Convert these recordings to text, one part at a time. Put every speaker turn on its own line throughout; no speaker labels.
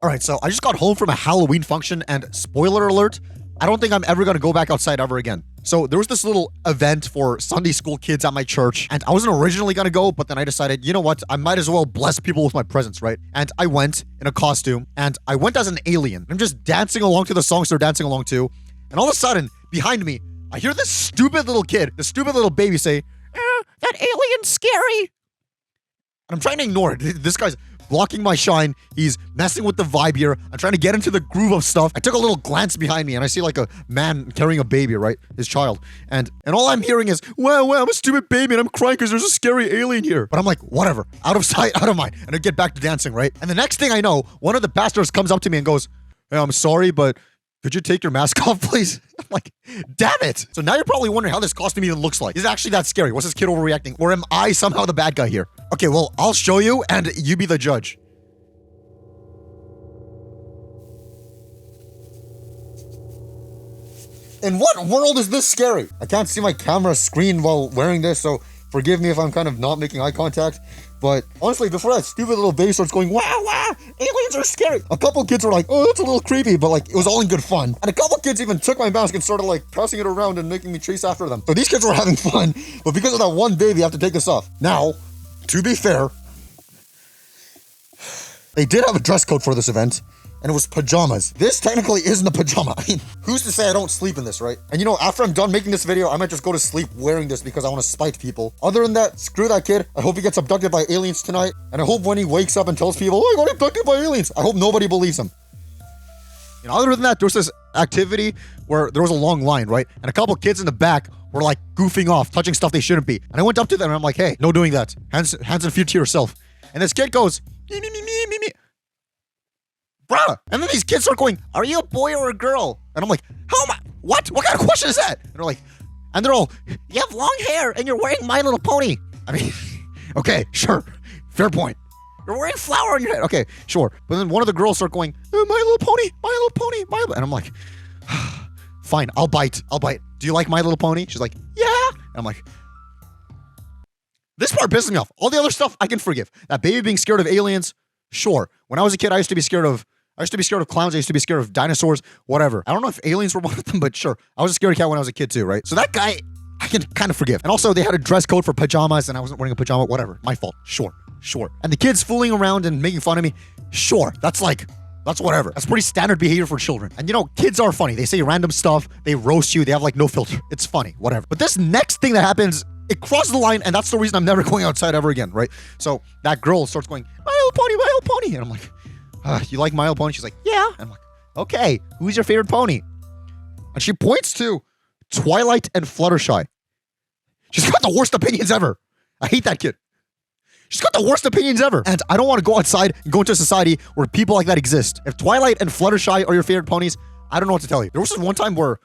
Alright, so I just got home from a Halloween function, and spoiler alert, I don't think I'm ever gonna go back outside ever again. So there was this little event for Sunday school kids at my church, and I wasn't originally gonna go, but then I decided, you know what, I might as well bless people with my presence, right? And I went in a costume, and I went as an alien. I'm just dancing along to the songs they're dancing along to, and all of a sudden, behind me, I hear this stupid little kid, this stupid little baby say, that alien's scary. And I'm trying to ignore it. This guy's blocking my shine. He's messing with the vibe here. I'm trying to get into the groove of stuff. I took a little glance behind me and I see like a man carrying a baby, right? His child. And all I'm hearing is, wow, I'm a stupid baby and I'm crying because there's a scary alien here. But I'm like, whatever. Out of sight, out of mind. And I get back to dancing, right? And the next thing I know, one of the pastors comes up to me and goes, hey, I'm sorry, but could you take your mask off, please? I'm like, damn it. So now you're probably wondering how this costume even looks like. Is it actually that scary? Was this kid overreacting? Or am I somehow the bad guy here? Okay, well, I'll show you and you be the judge. In what world is this scary? I can't see my camera screen while wearing this, so forgive me if I'm kind of not making eye contact. But honestly, before that stupid little baby starts going, wow, aliens are scary. A couple kids were like, oh, that's a little creepy, but like, it was all in good fun. And a couple kids even took my mask and started like passing it around and making me chase after them. So these kids were having fun, but because of that one baby, I have to take this off. Now, to be fair, they did have a dress code for this event, and it was pajamas. This technically isn't a pajama. I mean, who's to say I don't sleep in this, right? And you know, after I'm done making this video, I might just go to sleep wearing this because I want to spite people. Other than that, screw that kid. I hope he gets abducted by aliens tonight. And I hope when he wakes up and tells people, oh, I got abducted by aliens, I hope nobody believes him. You know, other than that, there was this activity where there was a long line, right? And a couple kids in the back were like goofing off, touching stuff they shouldn't be. And I went up to them and I'm like, hey, no doing that. Hands and feet to yourself. And this kid goes, me. Bruh. And then these kids start going, are you a boy or a girl? And I'm like, how am I? What? What kind of question is that? And they're like, and they're all, you have long hair and you're wearing My Little Pony. I mean, okay, sure. Fair point. You're wearing flour on your head. Okay, sure. But then one of the girls start going, My Little Pony, My Little Pony, My Little. And I'm like, fine, I'll bite. Do you like My Little Pony? She's like, yeah. And I'm like, this part pisses me off. All the other stuff I can forgive. That baby being scared of aliens, sure. When I was a kid, I used to be scared of clowns. I used to be scared of dinosaurs, whatever. I don't know if aliens were one of them, but sure. I was a scaredy cat when I was a kid too, right? So that guy, I can kind of forgive. And also, they had a dress code for pajamas and I wasn't wearing a pajama, whatever. My fault. Sure. And the kids fooling around and making fun of me, sure. That's whatever. That's pretty standard behavior for children. And you know, kids are funny. They say random stuff. They roast you. They have like no filter. It's funny, whatever. But this next thing that happens, it crosses the line, and that's the reason I'm never going outside ever again, right? So that girl starts going, My Little Pony, My Little Pony. And I'm like, you like My Little Pony? She's like, yeah. And I'm like, okay, who's your favorite pony? And she points to Twilight and Fluttershy. She's got the worst opinions ever. I hate that kid. She's got the worst opinions ever. And I don't want to go outside and go into a society where people like that exist. If Twilight and Fluttershy are your favorite ponies, I don't know what to tell you. There was this one time where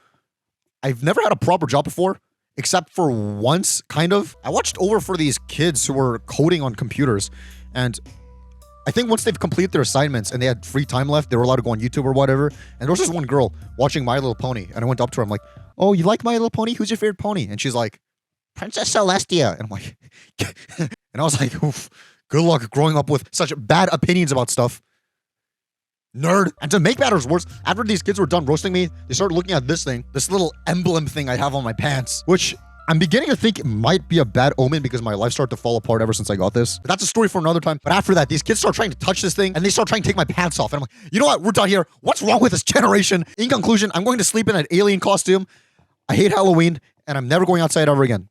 I've never had a proper job before, except for once, kind of. I watched over for these kids who were coding on computers, and I think once they've completed their assignments and they had free time left, they were allowed to go on YouTube or whatever. And there was this one girl watching My Little Pony, and I went up to her. I'm like, oh, you like My Little Pony? Who's your favorite pony? And she's like, Princess Celestia. And I'm like, and I was like, oof, good luck growing up with such bad opinions about stuff. Nerd. And to make matters worse, after these kids were done roasting me, they started looking at this thing, this little emblem thing I have on my pants, which I'm beginning to think it might be a bad omen because my life started to fall apart ever since I got this. But that's a story for another time. But after that, these kids start trying to touch this thing and they start trying to take my pants off. And I'm like, you know what? We're done here. What's wrong with this generation? In conclusion, I'm going to sleep in an alien costume. I hate Halloween and I'm never going outside ever again.